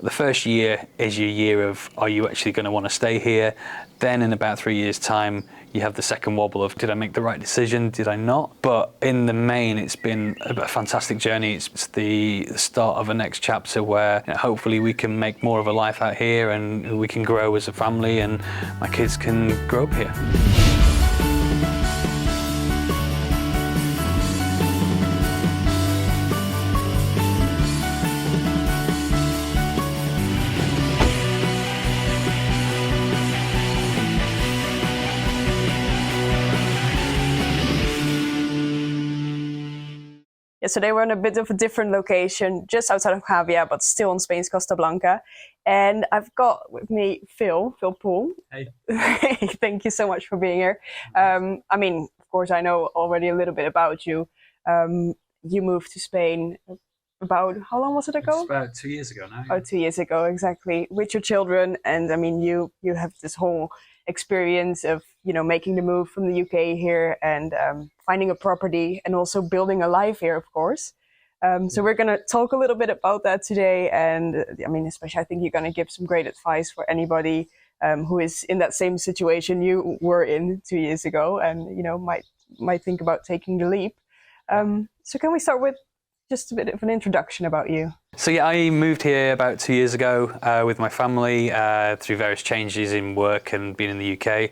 the first year is your year of, are you actually going to want to stay here? Then in about 3 years' time, you have the second wobble of, did I make the right decision? Did I not? But in the main, it's been a fantastic journey. It's the start of a next chapter where hopefully we can make more of a life out here and we can grow as a family and my kids can grow up here. Yeah, so they were in a bit of a different location, just outside of Javia, but still on Spain's Costa Blanca. And I've got with me Phil Poole. Hey. Thank you so much for being here. I mean, of course, I know already a little bit about you. You moved to Spain about, how long was it ago? It's about 2 years ago now. Oh, 2 years ago, exactly, with your children. And I mean, you have this whole experience of, making the move from the UK here and finding a property and also building a life here, of course. So we're going to talk a little bit about that today. And I mean, especially I think you're going to give some great advice for anybody who is in that same situation you were in 2 years ago and, might think about taking the leap. So can we start with just a bit of an introduction about you? So yeah, I moved here about 2 years ago with my family through various changes in work and being in the UK,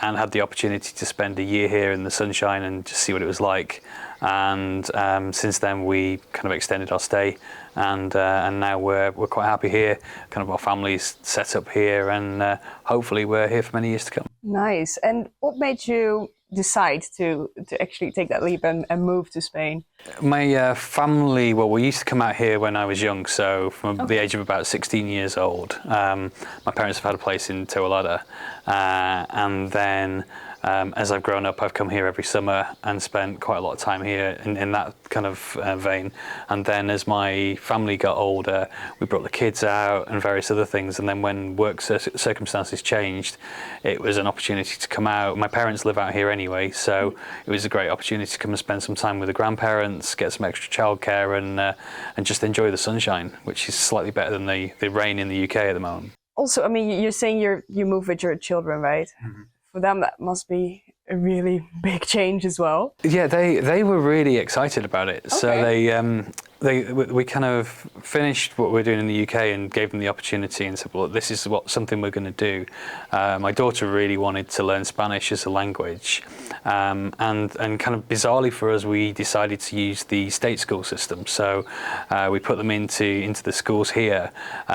and had the opportunity to spend a year here in the sunshine and just see what it was like. And since then we kind of extended our stay, and now we're quite happy here. Kind of our family's set up here, and hopefully we're here for many years to come. Nice. And what made you decide to actually take that leap and move to Spain? My family, well, we used to come out here when I was young, so from the age of about 16 years old. My parents have had a place in Teolada, and then as I've grown up, I've come here every summer and spent quite a lot of time here in that kind of vein. And then as my family got older, we brought the kids out and various other things. And then when work circumstances changed, it was an opportunity to come out. My parents live out here anyway, so it was a great opportunity to come and spend some time with the grandparents, get some extra childcare, and just enjoy the sunshine, which is slightly better than the rain in the UK at the moment. Also, I mean, you're saying you move with your children, right? Mm-hmm. For them, that must be a really big change as well. Yeah, they were really excited about it. Okay. So we kind of finished what we're doing in the UK and gave them the opportunity and said, well, this is something we're going to do. My daughter really wanted to learn Spanish as a language, and kind of bizarrely for us, we decided to use the state school system. So we put them into the schools here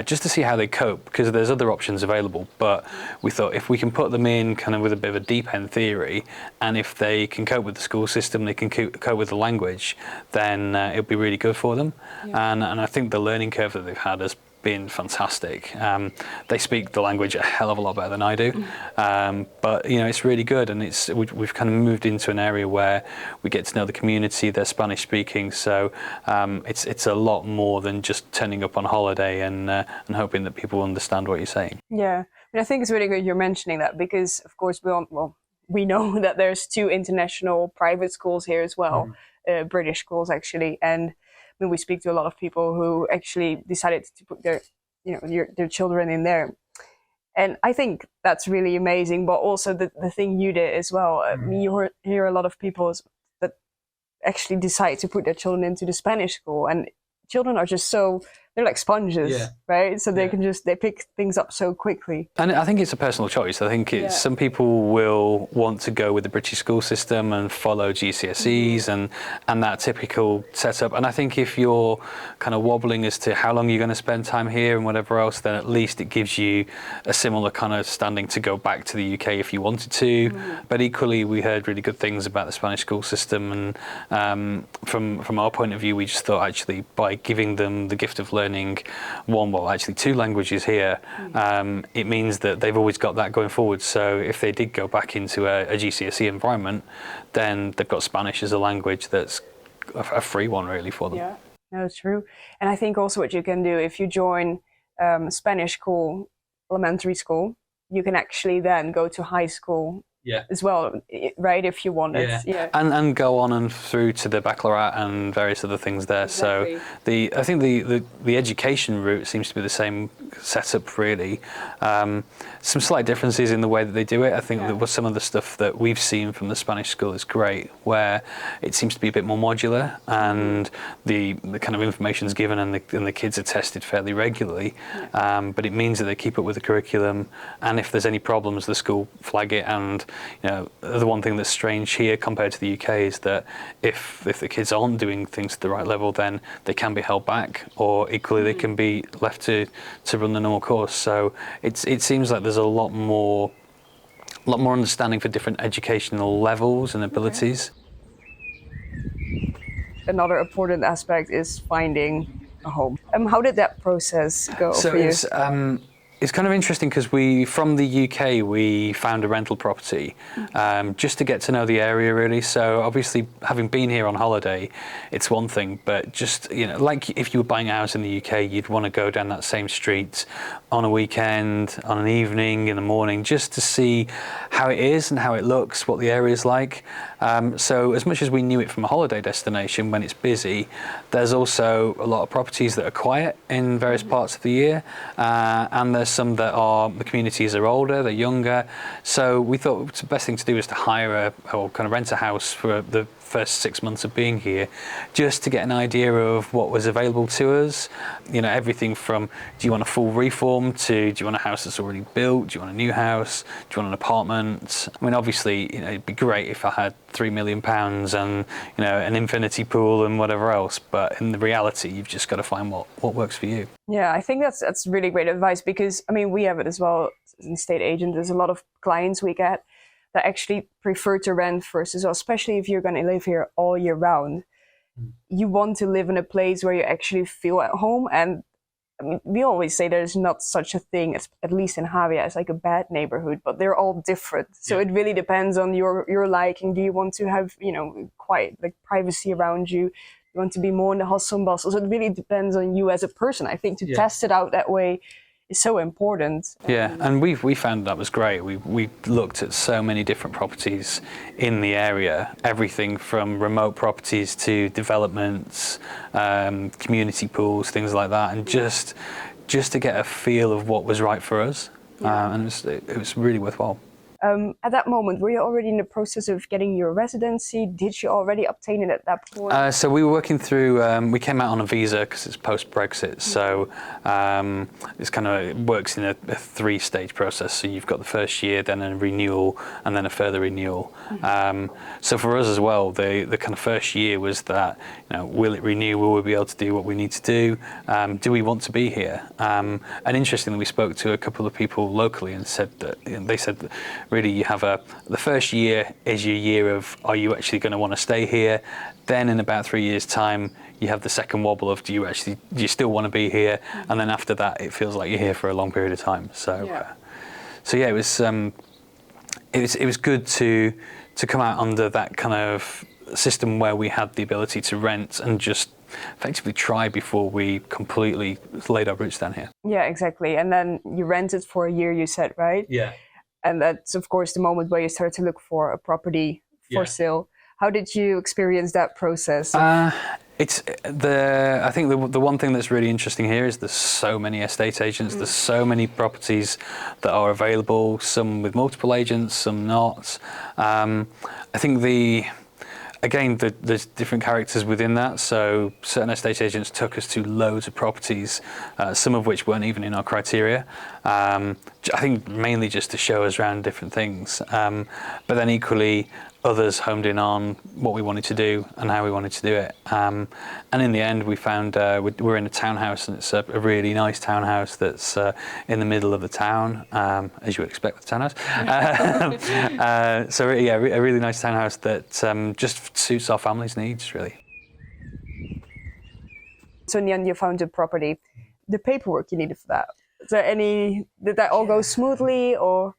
just to see how they cope, because there's other options available. But we thought if we can put them in kind of with a bit of a deep end theory, and if they can cope with the school system, they can cope with the language, then it'll be really good for them. Yeah. And I think the learning curve that they've had has been fantastic. They speak the language a hell of a lot better than I do, but it's really good, and we've kind of moved into an area where we get to know the community. They're Spanish speaking, so it's a lot more than just turning up on holiday and hoping that people understand what you're saying. Yeah, I mean, I think it's really good you're mentioning that, because of course we know that there's 2 international private schools here as well, British schools actually, and I mean, we speak to a lot of people who actually decided to put their children in there, and I think that's really amazing. But also the thing you did as well. I mean, you hear a lot of people that actually decide to put their children into the Spanish school, and children are just they're like sponges, right? So they they pick things up so quickly. And I think it's a personal choice. I think some people will want to go with the British school system and follow GCSEs and that typical setup. And I think if you're kind of wobbling as to how long you're going to spend time here and whatever else, then at least it gives you a similar kind of standing to go back to the UK if you wanted to. But equally, we heard really good things about the Spanish school system, and from our point of view, we just thought actually by giving them the gift of learning actually 2 languages here, it means that they've always got that going forward. So if they did go back into a GCSE environment, then they've got Spanish as a language that's a free one really for them. Yeah, that's true. And I think also what you can do, if you join Spanish school, elementary school, you can actually then go to high school as well, right? If you want it, and go on and through to the baccalaureate and various other things there. Exactly. So I think the education route seems to be the same setup really. Some slight differences in the way that they do it. I think that some of the stuff that we've seen from the Spanish school is great, where it seems to be a bit more modular, and the kind of information is given and the kids are tested fairly regularly. But it means that they keep up with the curriculum, and if there's any problems, the school flag it. And the one thing that's strange here compared to the UK is that if the kids aren't doing things at the right level, then they can be held back, or equally they can be left to run the normal course. So it seems like there's a lot more understanding for different educational levels and abilities. Another important aspect is finding a home. How did that process go for you? It's kind of interesting because from the UK, we found a rental property just to get to know the area really. So obviously, having been here on holiday, it's one thing, but just, like if you were buying a house in the UK, you'd want to go down that same street on a weekend, on an evening, in the morning, just to see how it is and how it looks, what the area is like. So as much as we knew it from a holiday destination, when it's busy, there's also a lot of properties that are quiet in various parts of the year, and there's some that the communities are older, they're younger. So we thought the best thing to do is to hire or kind of rent a house for the first 6 months of being here, just to get an idea of what was available to us. Everything from, do you want a full reform, to do you want a house that's already built, do you want a new house, do you want an apartment? I mean, obviously, it'd be great if I had £3 million and an infinity pool and whatever else, but in the reality, you've just got to find what works for you. Yeah, I think that's really great advice, because we have it as well as an estate agent. There's a lot of clients we get that actually prefer to rent first as well, especially if you're going to live here all year round. You want to live in a place where you actually feel at home. And we always say there's not such a thing, as, at least in Havia, as like a bad neighborhood, but they're all different. So it really depends on your liking. Do you want to have, quiet, like privacy around you? You want to be more in the hustle and bustle? So it really depends on you as a person. I think to test it out that way is so important. Yeah, and we found that was great. We looked at so many different properties in the area, everything from remote properties to developments, community pools, things like that, and just to get a feel of what was right for us. And it was really worthwhile. At that moment, were you already in the process of getting your residency? Did you already obtain it at that point? So we were working through, we came out on a visa because it's post-Brexit. So it works in a 3-stage process. So you've got the first year, then a renewal, and then a further renewal. So for us as well, the kind of first year was that, will it renew? Will we be able to do what we need to do? Do we want to be here? And interestingly, we spoke to a couple of people locally and said that, they said that really you have the first year is your year of, are you actually going to want to stay here? Then in about 3 years' time, you have the second wobble of, do you still want to be here? And then after that, it feels like you're here for a long period of time. So it was good to come out under that kind of system where we had the ability to rent and just effectively try before we completely laid our roots down here. Yeah, exactly. And then you rented for a year, you said, right? Yeah. And that's, of course, the moment where you started to look for a property for sale. How did you experience that process? I think the one thing that's really interesting here is there's so many estate agents, there's so many properties that are available, some with multiple agents, some not. I think there's different characters within that. So certain estate agents took us to loads of properties, some of which weren't even in our criteria. I think mainly just to show us around different things. But then equally, others homed in on what we wanted to do and how we wanted to do it. And in the end, we found we're in a townhouse, and it's a really nice townhouse that's in the middle of the town, as you would expect with a townhouse. So yeah, a really nice townhouse that just suits our family's needs, really. So in the end, you found a property. The paperwork you needed for that. Did that all go smoothly, or?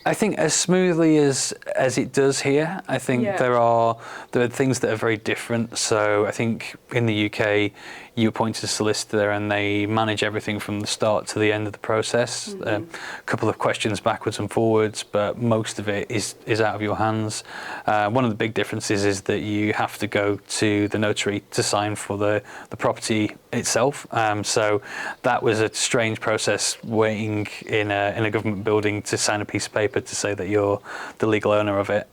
I think as smoothly as it does here, I think there are things that are very different. So I think in the UK, you appoint a solicitor and they manage everything from the start to the end of the process. A couple of questions backwards and forwards, but most of it is out of your hands. One of the big differences is that you have to go to the notary to sign for the property itself. So that was a strange process, waiting in a government building to sign a piece of paper to say that you're the legal owner of it,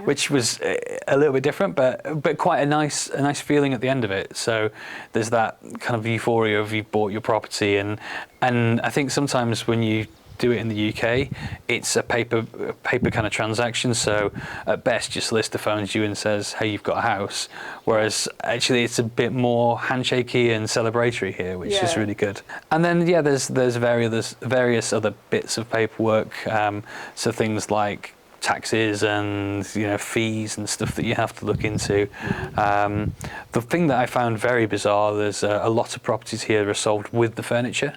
which was a little bit different, but quite a nice feeling at the end of it. So there's that kind of euphoria of you've bought your property, and I think sometimes when you do it in the UK, it's a paper kind of transaction. So at best, your solicitor phones you and says, "Hey, you've got a house," whereas actually it's a bit more handshakey and celebratory here, which is really good. And then there's various other bits of paperwork. So things like taxes and fees and stuff that you have to look into. The thing that I found very bizarre, there's a lot of properties here are sold with the furniture.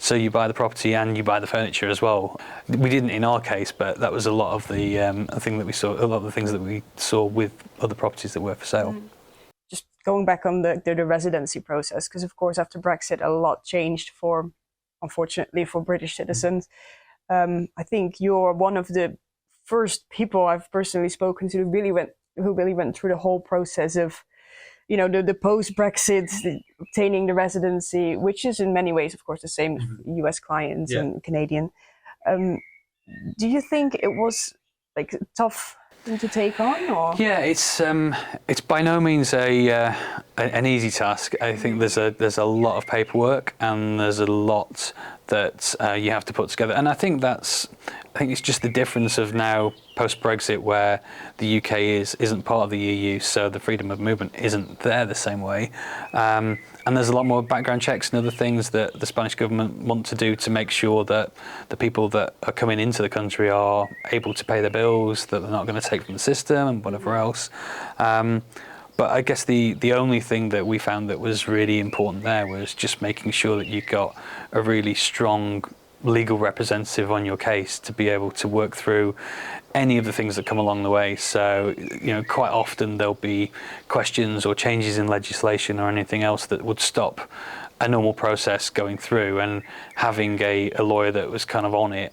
So you buy the property and you buy the furniture as well. We didn't in our case, but that was a lot of the thing that we saw. A lot of the things that we saw with other properties that were for sale. Just going back on the residency process, because of course after Brexit a lot changed unfortunately for British citizens. I think you're one of the first people I've personally spoken to who really went through the whole process of the post-Brexit, obtaining the residency, which is in many ways, of course, the same as US clients and Canadian. Do you think it was like a tough thing to take on? Or? Yeah, it's by no means an easy task. I think there's a lot of paperwork and there's a lot that you have to put together, and I think it's just the difference of now post-Brexit, where the UK isn't part of the EU, so the freedom of movement isn't there the same way. And there's a lot more background checks and other things that the Spanish government want to do to make sure that the people that are coming into the country are able to pay their bills, that they're not going to take from the system and whatever else. But I guess the only thing that we found that was really important there was just making sure that you got a really strong legal representative on your case to be able to work through any of the things that come along the way. So, quite often there'll be questions or changes in legislation or anything else that would stop a normal process going through, and having a lawyer that was kind of on it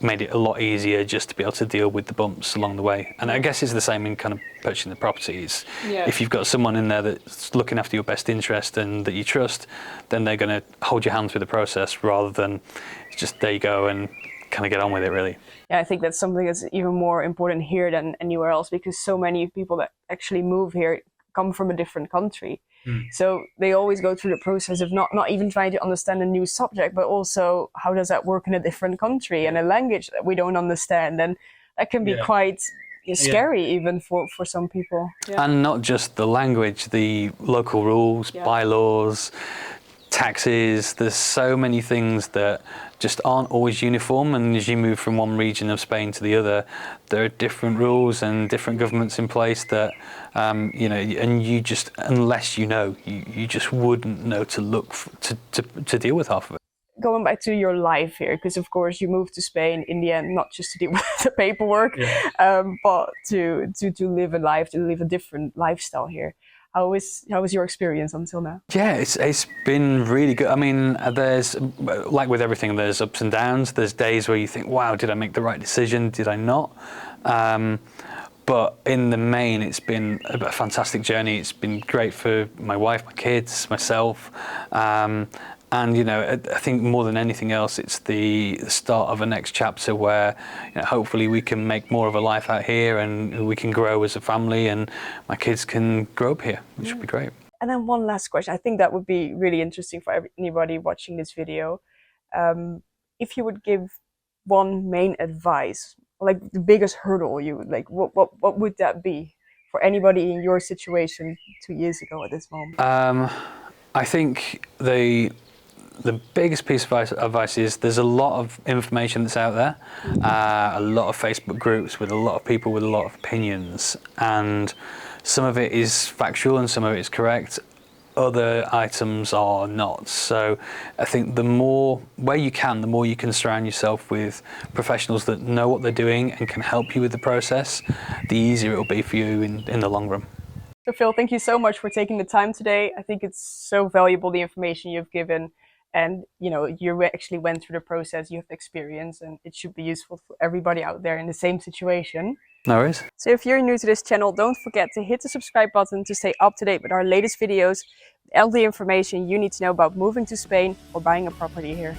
made it a lot easier just to be able to deal with the bumps along the way. And I guess it's the same in kind of purchasing the properties. If you've got someone in there that's looking after your best interest and that you trust, then they're going to hold your hand through the process rather than just there you go and kind of get on with it, really. Yeah, I think that's something that's even more important here than anywhere else, because so many people that actually move here come from a different country. So they always go through the process of not even trying to understand a new subject, but also how does that work in a different country and a language that we don't understand. And that can be quite scary even for some people. And not just the language, the local rules, bylaws, taxes. There's so many things that just aren't always uniform, and as you move from one region of Spain to the other, there are different rules and different governments in place that and you just, unless you just wouldn't know to look to deal with half of it. Going back to your life here, because of course you moved to Spain in the end, not just to deal with the paperwork, but to live a life, to live a different lifestyle here. How was your experience until now? Yeah, it's been really good. I mean, there's, like with everything, there's ups and downs. There's days where you think, wow, did I make the right decision? Did I not? But in the main, it's been a fantastic journey. It's been great for my wife, my kids, myself. And I think more than anything else, it's the start of a next chapter where hopefully we can make more of a life out here, and we can grow as a family, and my kids can grow up here, which would be great. And then one last question. I think that would be really interesting for anybody watching this video. If you would give one main advice, like the biggest hurdle you would like, what would that be for anybody in your situation 2 years ago at this moment? I think the biggest piece of advice is there's a lot of information that's out there, a lot of Facebook groups with a lot of people with a lot of opinions, and some of it is factual and some of it is correct. other items are not. So I think the more you can surround yourself with professionals that know what they're doing and can help you with the process, the easier it will be for you in the long run. So Phil, thank you so much for taking the time today. I think it's so valuable, the information you've given, and you actually went through the process, you have experience, and it should be useful for everybody out there in the same situation. No worries. So if you're new to this channel, don't forget to hit the subscribe button to stay up to date with our latest videos, all the information you need to know about moving to Spain or buying a property here.